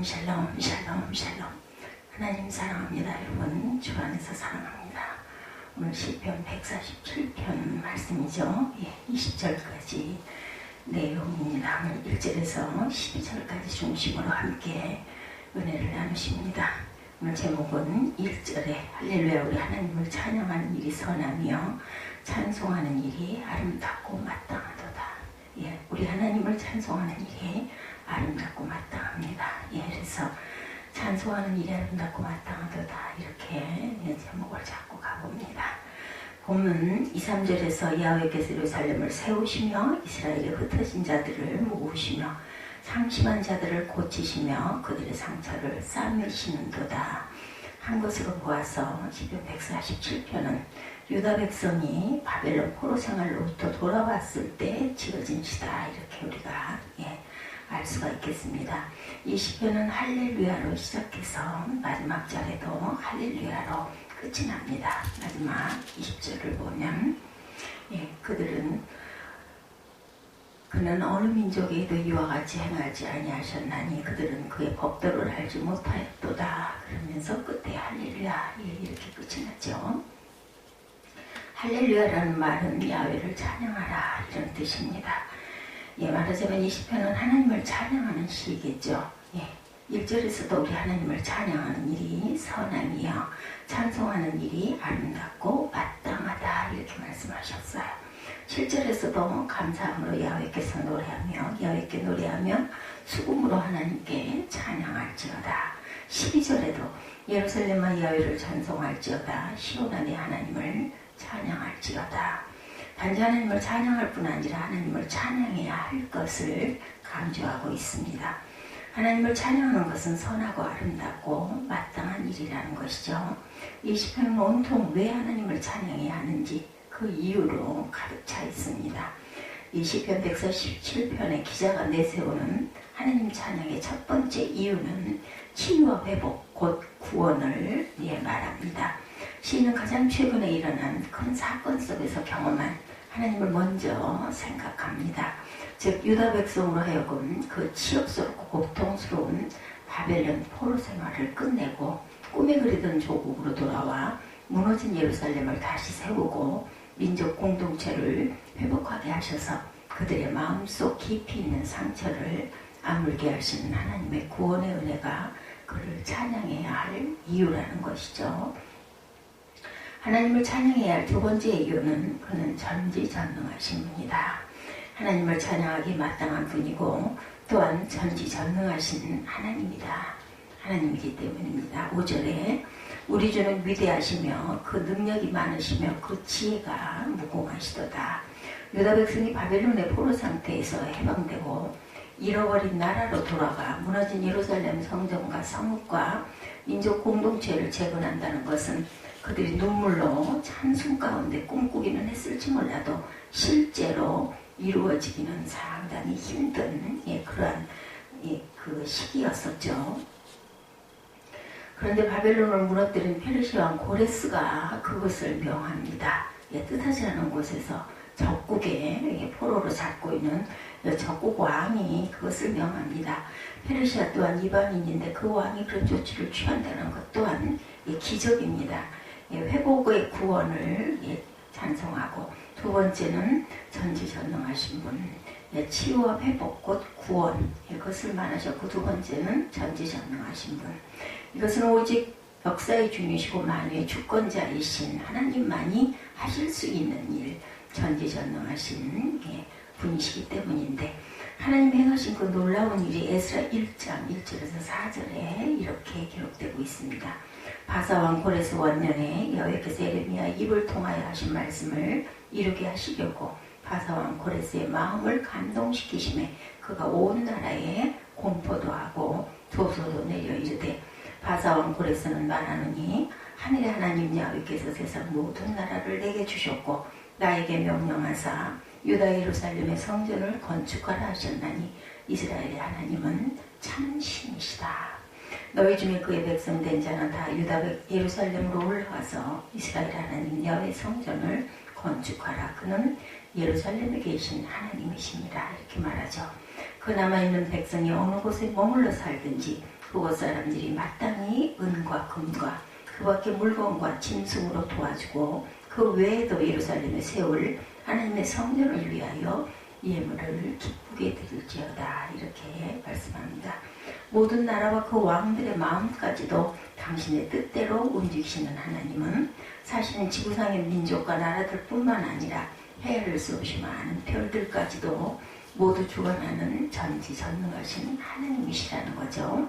샬롬 샬롬 샬롬 샬롬. 하나님 사랑합니다. 여러분 주 안에서 사랑합니다. 오늘 시편 147편 말씀이죠. 20절까지 내용입니다. 오늘 1절에서 12절까지 중심으로 함께 은혜를 나누십니다. 오늘 제목은 1절에 할렐루야 우리 하나님을 찬양하는 일이 선하며 찬송하는 일이 아름답고 마땅하도다. 우리 하나님을 찬송하는 일이 아름답고 마땅합니다. 그래서 찬송하는 일이 아름답고 마땅하도다 이렇게 제목을 잡고 가봅니다. 본문 2, 3절에서 야훼께서 예루살렘을 세우시며 이스라엘의 흩어진 자들을 모으시며 상심한 자들을 고치시며 그들의 상처를 싸매시는도다 한 것으로 보아서 시편 147편은 유다 백성이 바벨론 포로 생활로부터 돌아왔을 때 지어진 시다 이렇게 우리가 알 수가 있겠습니다. 이 시편은 할렐루야로 시작해서 마지막 절에도 할렐루야로 끝이 납니다. 마지막 20절을 보면 그는 어느 민족에도 이와 같이 행하지 아니하셨나니 그들은 그의 법도를 알지 못하였도다. 그러면서 끝에 할렐루야 이렇게 끝이 나죠. 할렐루야라는 말은 야훼를 찬양하라 이런 뜻입니다. 말하자면 이 시편은 하나님을 찬양하는 시겠죠. 1절에서도 우리 하나님을 찬양하는 일이 선하며 찬송하는 일이 아름답고 마땅하다 이렇게 말씀하셨어요. 7절에서도 감사함으로 야훼께서 노래하며 여호와께 노래하며 수금으로 하나님께 찬양할지어다. 12절에도 예루살렘과 야훼를 찬송할지어다. 시온 안에 하나님을 찬양할지어다. 단지 하나님을 찬양할 뿐 아니라 하나님을 찬양해야 할 것을 강조하고 있습니다. 하나님을 찬양하는 것은 선하고 아름답고 마땅한 일이라는 것이죠. 이 시편은 온통 왜 하나님을 찬양해야 하는지 그 이유로 가득 차 있습니다. 이 시편 147편의 기자가 내세우는 하나님 찬양의 첫 번째 이유는 치유와 회복 곧 구원을 말합니다. 시인은 가장 최근에 일어난 큰 사건 속에서 경험한 하나님을 먼저 생각합니다. 즉 유다 백성으로 하여금 그 치욕스럽고 고통스러운 바벨론 포로 생활을 끝내고 꿈에 그리던 조국으로 돌아와 무너진 예루살렘을 다시 세우고 민족 공동체를 회복하게 하셔서 그들의 마음속 깊이 있는 상처를 아물게 하시는 하나님의 구원의 은혜가 그를 찬양해야 할 이유라는 것이죠. 하나님을 찬양해야 할 두 번째 이유는 그는 전지전능하신 분이다. 하나님을 찬양하기 마땅한 분이고 또한 전지전능하신 하나님이기 때문입니다. 5절에 우리 주는 위대하시며 그 능력이 많으시며 그 지혜가 무궁하시도다. 유다 백성이 바벨론의 포로 상태에서 해방되고 잃어버린 나라로 돌아가 무너진 예루살렘 성전과 성읍과 민족 공동체를 재건한다는 것은 그들이 눈물로 찬송 가운데 꿈꾸기는 했을지 몰라도 실제로 이루어지기는 상당히 힘든 그러한 그 시기였었죠. 그런데 바벨론을 무너뜨린 페르시아 왕 고레스가 그것을 명합니다. 뜻하지 않은 곳에서 적국에 포로로 잡고 있는 적국 왕이 그것을 명합니다. 페르시아 또한 이방인인데 그 왕이 그런 조치를 취한다는 것 또한 기적입니다. 회복의 구원을 찬송하고 두 번째는 전지전능하신 분, 치유와 회복 곧 구원 이것을 말하셨고 두 번째는 전지전능하신 분. 이것은 오직 역사의 주이시고 만유의 주권자이신 하나님만이 하실 수 있는 일, 전지전능하신 분이시기 때문인데 하나님 행하신 그 놀라운 일이 에스라 1장 1절에서 4절에 이렇게 기록되고 있습니다. 바사왕 고레스 원년에 여호와께서 예레미야 입을 통하여 하신 말씀을 이루게 하시려고 바사왕 고레스의 마음을 감동시키심에 그가 온 나라에 공포도 하고 도소도 내려 이르되 바사왕 고레스는 말하느니 하늘의 하나님 여호와께서 세상 모든 나라를 내게 주셨고 나에게 명령하사 유다 예루살렘의 성전을 건축하라 하셨나니 이스라엘의 하나님은 참 신이시다. 너희 중에 그의 백성 된 자는 다 유다 예루살렘으로 올라와서 이스라엘 하나님 여호와의 성전을 건축하라. 그는 예루살렘에 계신 하나님이시니라 이렇게 말하죠. 그 남아있는 백성이 어느 곳에 머물러 살든지 그곳 사람들이 마땅히 은과 금과 그 밖에 물건과 짐승으로 도와주고 그 외에도 예루살렘에 세울 하나님의 성전을 위하여 예물을 기쁘게 드릴지어다 이렇게 말씀합니다. 모든 나라와 그 왕들의 마음까지도 당신의 뜻대로 움직이시는 하나님은 사실은 지구상의 민족과 나라들 뿐만 아니라 헤아릴 수 없이 많은 별들까지도 모두 주관하는 전지전능하신 하나님이시라는 거죠.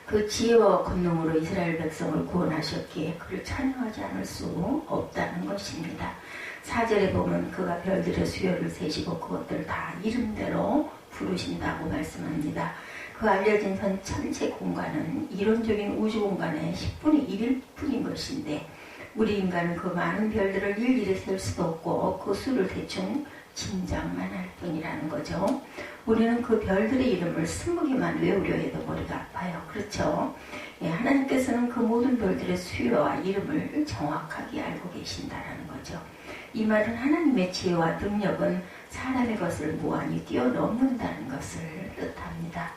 그 지혜와 권능으로 이스라엘 백성을 구원하셨기에 그를 찬양하지 않을 수 없다는 것입니다. 4절에 보면 그가 별들의 수요를 세시고 그것들을 다 이름대로 부르신다고 말씀합니다. 그 알려진 현 천체 공간은 이론적인 우주 공간의 10분의 1일 뿐인 것인데 우리 인간은 그 많은 별들을 일일이 셀 수도 없고 그 수를 대충 짐작만 할 뿐이라는 거죠. 우리는 그 별들의 이름을 20개만 외우려 해도 머리가 아파요. 그렇죠? 예, 하나님께서는 그 모든 별들의 수요와 이름을 정확하게 알고 계신다라는 거죠. 이 말은 하나님의 지혜와 능력은 사람의 것을 무한히 뛰어넘는다는 것을 뜻합니다.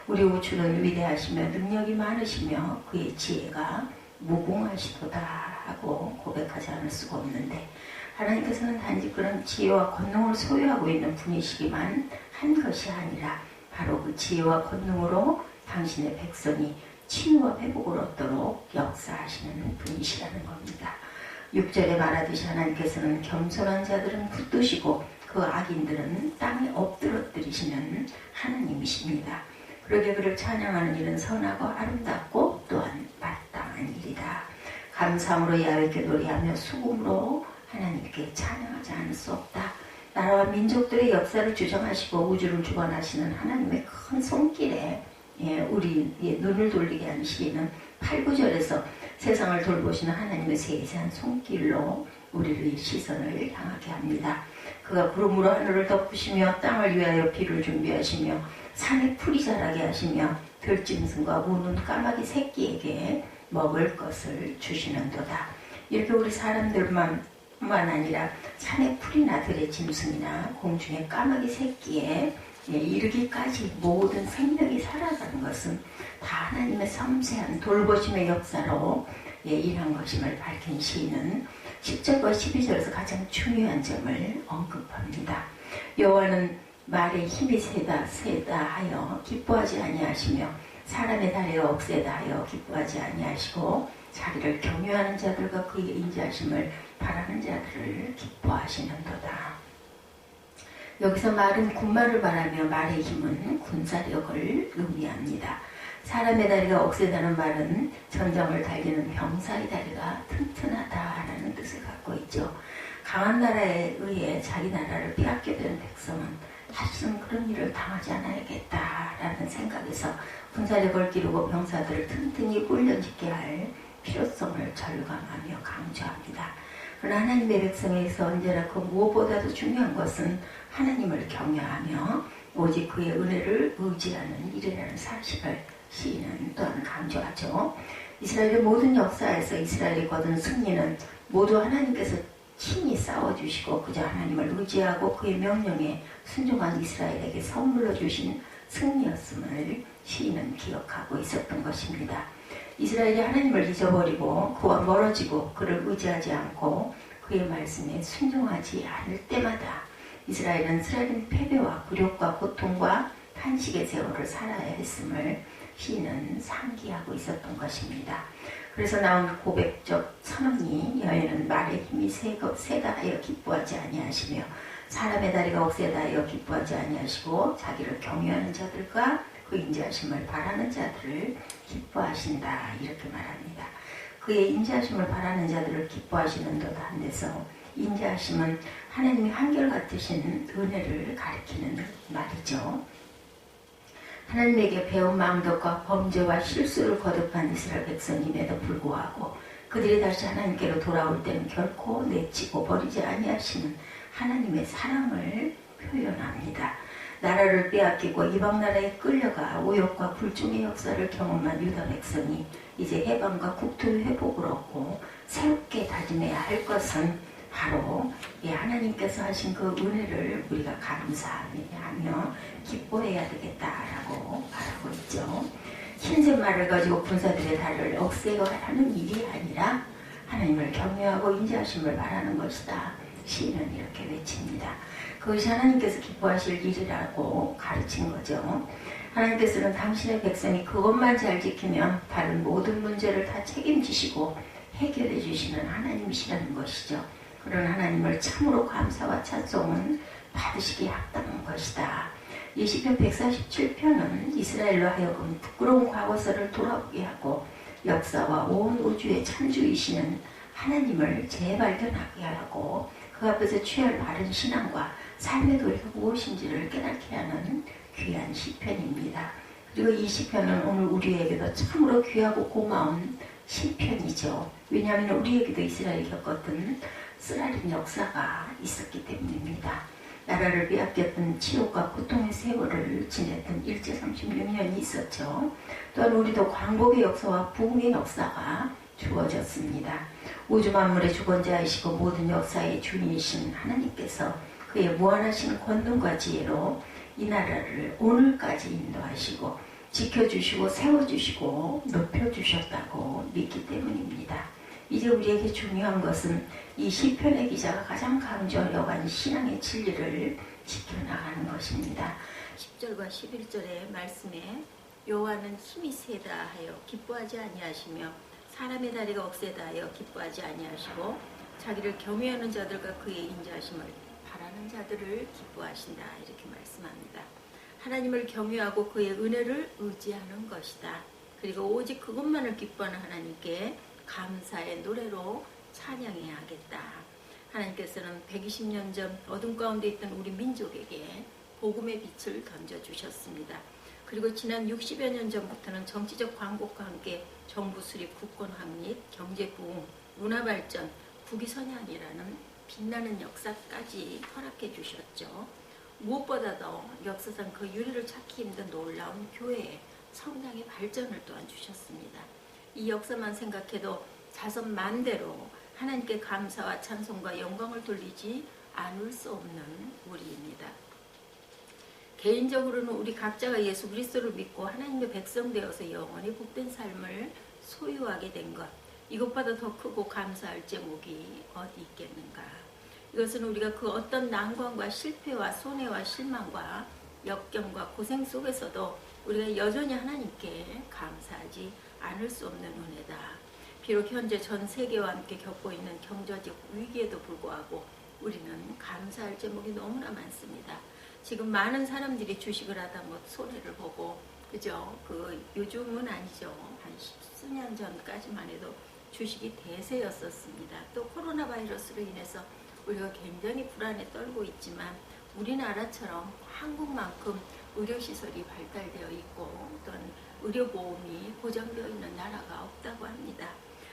우리 우주는 위대하시며 능력이 많으시며 그의 지혜가 무궁하시도다 하고 고백하지 않을 수가 없는데 하나님께서는 단지 그런 지혜와 권능을 소유하고 있는 분이시기만 한 것이 아니라 바로 그 지혜와 권능으로 당신의 백성이 치유와 회복을 얻도록 역사하시는 분이시라는 겁니다. 6절에 말하듯이 하나님께서는 겸손한 자들은 붙드시고 그 악인들은 땅에 엎드러뜨리시는 하나님이십니다. 그러게 그를 찬양하는 일은 선하고 아름답고 또한 마땅한 일이다. 감사함으로 야훼께 노래하며 수금으로 하나님께 찬양하지 않을 수 없다. 나라와 민족들의 역사를 주장하시고 우주를 주관하시는 하나님의 큰 손길에 우리의 눈을 돌리게 하는 시인은 8, 9절에서 세상을 돌보시는 하나님의 세세한 손길로 우리의 시선을 향하게 합니다. 그가 구름으로 하늘을 덮으시며 땅을 위하여 비를 준비하시며 산에 풀이 자라게 하시며 들짐승과 우는 까마귀 새끼에게 먹을 것을 주시는도다. 이렇게 우리 사람들만 아니라 산의 풀이나 들의 짐승이나 공중의 까마귀 새끼에 이르기까지 모든 생명이 살아가는 것은 다 하나님의 섬세한 돌보심의 역사로 일한 것임을 밝힌 시인은 10절과 12절에서 가장 중요한 점을 언급합니다. 여호와는 말에 힘이 세다 하여 기뻐하지 아니하시며 사람의 다리에 억세다 하여 기뻐하지 아니하시고 자기를 경외하는 자들과 그의 인자하심을 바라는 자들을 기뻐하시는도다. 여기서 말은 군말을 말하며 말의 힘은 군사력을 의미합니다. 사람의 다리가 억세다는 말은 전장을 달리는 병사의 다리가 튼튼하다라는 뜻을 갖고 있죠. 강한 나라에 의해 자기 나라를 빼앗겨된 백성은 다시는 그런 일을 당하지 않아야겠다라는 생각에서 군사력을 기르고 병사들을 튼튼히 훈련시켜야 할 필요성을 절감하며 강조합니다. 그러나 하나님의 백성에서 언제나 그 무엇보다도 중요한 것은 하나님을 경외하며 오직 그의 은혜를 의지하는 일이라는 사실을 시인은 또한 강조하죠. 이스라엘의 모든 역사에서 이스라엘이 거둔 승리는 모두 하나님께서 친히 싸워주시고 그저 하나님을 의지하고 그의 명령에 순종한 이스라엘에게 선물로 주신 승리였음을 시인은 기억하고 있었던 것입니다. 이스라엘이 하나님을 잊어버리고 그와 멀어지고 그를 의지하지 않고 그의 말씀에 순종하지 않을 때마다 이스라엘은 쓰라린 패배와 굴욕과 고통과 탄식의 세월을 살아야 했음을 시인은 상기하고 있었던 것입니다. 그래서 나온 고백적 선언이 여인은 말의 힘이 세다 하여 기뻐하지 아니하시며 사람의 다리가 억세다 하여 기뻐하지 아니하시고 자기를 경외하는 자들과 그 인자하심을 바라는 자들을 기뻐하신다 이렇게 말합니다. 그의 인자하심을 바라는 자들을 기뻐하시는도다 한 데서 인자하심은 하나님이 한결같으신 은혜를 가리키는 말이죠. 하나님에게 배운 마음덕과 범죄와 실수를 거듭한 이스라엘 백성임에도 불구하고 그들이 다시 하나님께로 돌아올 때는 결코 내치고 버리지 아니하시는 하나님의 사랑을 표현합니다. 나라를 빼앗기고 이방 나라에 끌려가 우욕과 불중의 역사를 경험한 유다 백성이 이제 해방과 국토의 회복을 얻고 새롭게 다짐해야 할 것은 바로 하나님께서 하신 그 은혜를 우리가 감사하며 기뻐해야 되겠다라고 말하고 있죠. 흰색 말을 가지고 군사들의 달을 억세가하는 일이 아니라 하나님을 경외하고 인자하심을 바라는 것이다. 시인은 이렇게 외칩니다. 그것이 하나님께서 기뻐하실 일이라고 가르친 거죠. 하나님께서는 당신의 백성이 그것만 잘 지키면 다른 모든 문제를 다 책임지시고 해결해 주시는 하나님이시라는 것이죠. 그런 하나님을 참으로 감사와 찬송은 받으시기에 합당한 것이다. 이 시편 147편은 이스라엘로 하여금 부끄러운 과거사를 돌아보게 하고 역사와 온 우주의 창조이시는 하나님을 재발견하게 하고 그 앞에서 취할 바른 신앙과 삶의 도리가 무엇인지를 깨닫게 하는 귀한 시편입니다. 그리고 이 시편은 오늘 우리에게도 참으로 귀하고 고마운 시편이죠. 왜냐하면 우리에게도 이스라엘이 겪었던 쓰라린 역사가 있었기 때문입니다. 나라를 빼앗겼던 치욕과 고통의 세월을 지냈던 일제 36년이 있었죠. 또한 우리도 광복의 역사와 부흥의 역사가 주어졌습니다. 우주 만물의 주권자이시고 모든 역사의 주인이신 하나님께서 그의 무한하신 권능과 지혜로 이 나라를 오늘까지 인도하시고 지켜주시고 세워주시고 높여주셨다고 믿기 때문입니다. 이제 우리에게 중요한 것은 이 시편의 기자가 가장 강조하려고 하는 신앙의 진리를 지켜나가는 것입니다. 10절과 11절의 말씀에 여호와는 힘이 세다 하여 기뻐하지 아니하시며 사람의 다리가 억세다 하여 기뻐하지 아니하시고 자기를 경외하는 자들과 그의 인자하심을 바라는 자들을 기뻐하신다 이렇게 말씀합니다. 하나님을 경외하고 그의 은혜를 의지하는 것이다. 그리고 오직 그것만을 기뻐하는 하나님께 감사의 노래로 찬양해야 하겠다. 하나님께서는 120년 전 어둠 가운데 있던 우리 민족에게 복음의 빛을 던져주셨습니다. 그리고 지난 60여 년 전부터는 정치적 광복과 함께 정부 수립, 국권 확립, 경제 부흥, 문화 발전, 국위선양이라는 빛나는 역사까지 허락해 주셨죠. 무엇보다도 역사상 그 유래를 찾기 힘든 놀라운 교회의 성장의 발전을 또한 주셨습니다. 이 역사만 생각해도 자선만대로 하나님께 감사와 찬송과 영광을 돌리지 않을 수 없는 우리입니다. 개인적으로는 우리 각자가 예수 그리스도를 믿고 하나님의 백성 되어서 영원히 복된 삶을 소유하게 된 것, 이것보다 더 크고 감사할 제목이 어디 있겠는가. 이것은 우리가 그 어떤 난관과 실패와 손해와 실망과 역경과 고생 속에서도 우리가 여전히 하나님께 감사하지 않을 수 없는 은혜다. 비록 현재 전 세계와 함께 겪고 있는 경제적 위기에도 불구하고 우리는 감사할 제목이 너무나 많습니다. 지금 많은 사람들이 주식을 하다 뭐 손해를 보고, 그죠? 요즘은 아니죠. 한 십수년 전까지만 해도 주식이 대세였었습니다. 또 코로나 바이러스로 인해서 우리가 굉장히 불안에 떨고 있지만 우리나라처럼 한국만큼 의료시설이 발달되어 있고 또한 의료보험이 보장되어 있는 나라가 없다고 합니다.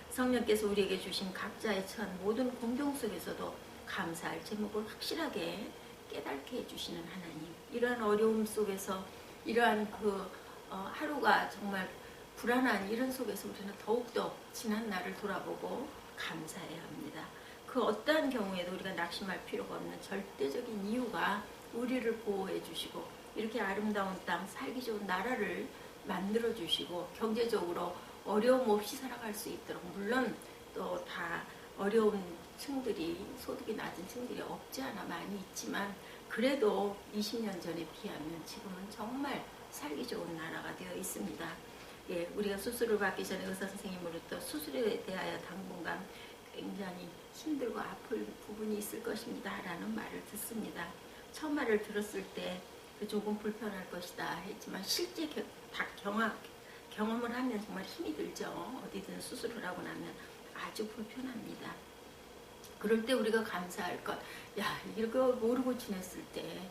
성령께서 우리에게 주신 각자의 처한 모든 공동 속에서도 감사할 제목을 확실하게 깨닫게 해주시는 하나님, 이러한 어려움 속에서 이러한 하루가 정말 불안한 이런 속에서 우리는 더욱더 지난 날을 돌아보고 감사해야 합니다. 그 어떠한 경우에도 우리가 낙심할 필요가 없는 절대적인 이유가 우리를 보호해 주시고 이렇게 아름다운 땅, 살기 좋은 나라를 만들어 주시고 경제적으로 어려움 없이 살아갈 수 있도록, 물론 또 다 어려운 층들이, 소득이 낮은 층들이 없지 않아 많이 있지만 그래도 20년 전에 비하면 지금은 정말 살기 좋은 나라가 되어 있습니다. 예, 우리가 수술을 받기 전에 의사 선생님으로부터 수술에 대하여 당분간 굉장히 힘들고 아플 부분이 있을 것입니다 라는 말을 듣습니다. 처음 말을 들었을 때 조금 불편할 것이다 했지만 실제 경험을 하면 정말 힘이 들죠. 어디든 수술을 하고 나면 아주 불편합니다. 그럴 때 우리가 감사할 것, 이거 모르고 지냈을 때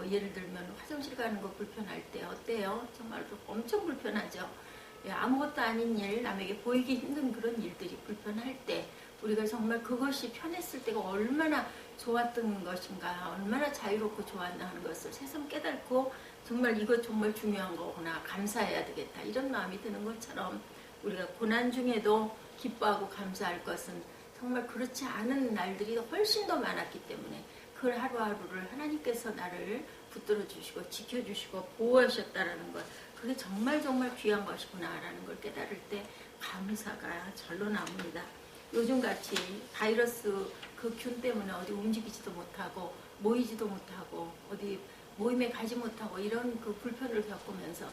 예를 들면 화장실 가는 거 불편할 때 어때요? 정말 엄청 불편하죠. 아무것도 아닌 일, 남에게 보이기 힘든 그런 일들이 불편할 때 우리가 정말 그것이 편했을 때가 얼마나 좋았던 것인가, 얼마나 자유롭고 좋았나 하는 것을 새삼 깨닫고 정말 이것 정말 중요한 거구나, 감사해야 되겠다 이런 마음이 드는 것처럼 우리가 고난 중에도 기뻐하고 감사할 것은 정말 그렇지 않은 날들이 훨씬 더 많았기 때문에 그 하루하루를 하나님께서 나를 붙들어 주시고 지켜주시고 보호하셨다라는 것, 그게 정말 정말 귀한 것이구나라는 걸 깨달을 때 감사가 절로 나옵니다. 요즘같이 바이러스 그 균 때문에 어디 움직이지도 못하고 모이지도 못하고 어디 모임에 가지 못하고 이런 그 불편을 겪으면서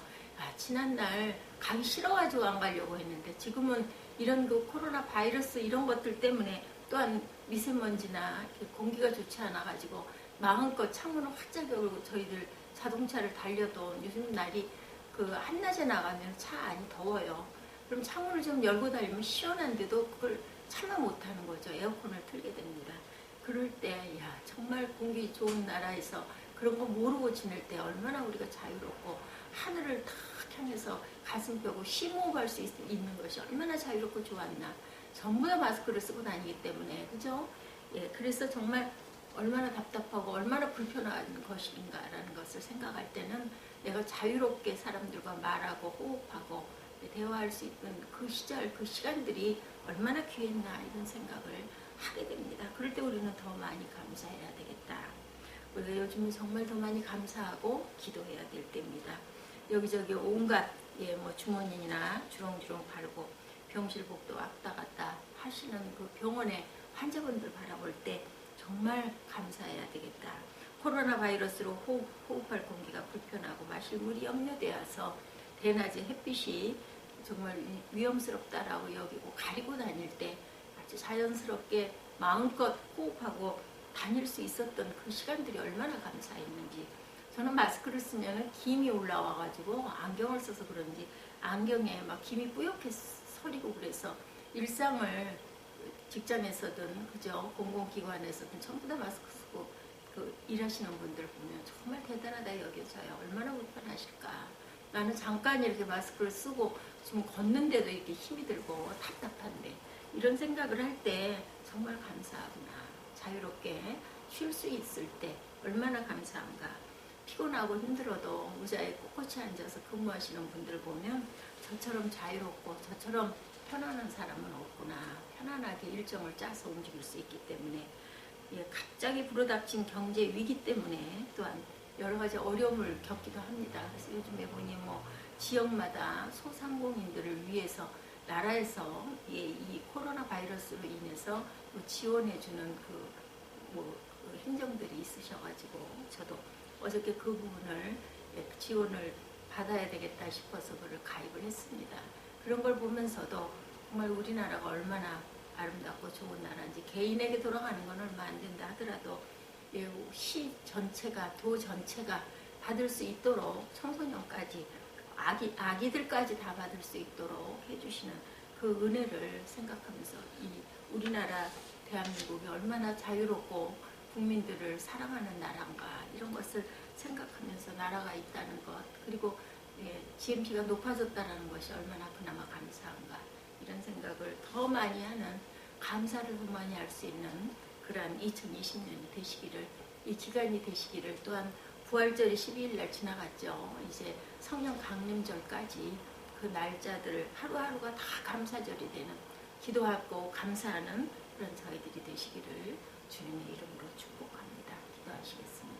지난날 가기 싫어가지고 안 가려고 했는데 지금은 이런 그 코로나 바이러스 이런 것들 때문에 또한 미세먼지나 공기가 좋지 않아가지고 마음껏 창문을 활짝 열고 저희들 자동차를 달려도 요즘 날이 그 한낮에 나가면 차 안이 더워요. 그럼 창문을 좀 열고 달리면 시원한데도 그걸 참아 못하는 거죠. 에어컨을 틀게 됩니다. 그럴 때 정말 공기 좋은 나라에서 그런 거 모르고 지낼 때 얼마나 우리가 자유롭고 하늘을 탁 향해서 가슴 펴고 심호흡할 수 있는 것이 얼마나 자유롭고 좋았나. 전부 다 마스크를 쓰고 다니기 때문에 그죠? 그래서 정말 얼마나 답답하고 얼마나 불편한 것인가라는 것을 생각할 때는 내가 자유롭게 사람들과 말하고 호흡하고 대화할 수 있는 그 시절, 그 시간들이 얼마나 귀했나 이런 생각을 하게 됩니다. 그럴 때 우리는 더 많이 감사해야 되겠다. 우리가 요즘에 정말 더 많이 감사하고 기도해야 될 때입니다. 여기저기 온갖 뭐 주머니나 주렁주렁 바르고 병실복도 왔다 갔다 하시는 그 병원의 환자분들 바라볼 때 정말 감사해야 되겠다. 코로나 바이러스로 호흡할 공기가 불편하고 마실 물이 염려되어서 대낮에 햇빛이 정말 위험스럽다라고 여기고 가리고 다닐 때 아주 자연스럽게 마음껏 호흡하고 다닐 수 있었던 그 시간들이 얼마나 감사했는지. 저는 마스크를 쓰면 김이 올라와가지고 안경을 써서 그런지 안경에 막 김이 뿌옇게 서리고 그래서 일상을 직장에서든 그죠 공공기관에서든 전부 다 마스크 쓰고 그 일하시는 분들 보면 정말 대단하다 여겨져요. 얼마나 불편하실까. 나는 잠깐 이렇게 마스크를 쓰고 지금 걷는데도 이렇게 힘이 들고 답답한데 이런 생각을 할 때 정말 감사하구나. 자유롭게 쉴 수 있을 때 얼마나 감사한가. 피곤하고 힘들어도 의자에 꼿꼿이 앉아서 근무하시는 분들 보면 저처럼 자유롭고 저처럼 편안한 사람은 없구나. 편안하게 일정을 짜서 움직일 수 있기 때문에 갑자기 불어닥친 경제 위기 때문에 또한 여러 가지 어려움을 겪기도 합니다. 그래서 요즘에 보니 뭐 지역마다 소상공인들을 위해서 나라에서 이 코로나 바이러스로 인해서 뭐 지원해주는 그 행정들이 있으셔가지고 저도 어저께 그 부분을 지원을 받아야 되겠다 싶어서 그를 가입을 했습니다. 그런 걸 보면서도 정말 우리나라가 얼마나 아름답고 좋은 나라인지 개인에게 돌아가는 건 얼마 안 된다 하더라도 시 전체가 도 전체가 받을 수 있도록 청소년까지 아기들까지 다 받을 수 있도록 해주시는 그 은혜를 생각하면서 이 우리나라 대한민국이 얼마나 자유롭고 국민들을 사랑하는 나라인가 이런 것을 생각하면서 나라가 있다는 것 그리고 GNP가 높아졌다는 것이 얼마나 그나마 감사한가 이런 생각을 더 많이 하는 감사를 더 많이 할 수 있는 그러한 2020년이 되시기를 이 기간이 되시기를 또한 부활절이 12일 날 지나갔죠. 이제 성령 강림절까지 그 날짜들 하루하루가 다 감사절이 되는 기도하고 감사하는 그런 저희들이 되시기를 주님의 이름으로 축복합니다. 기도하시겠습니다.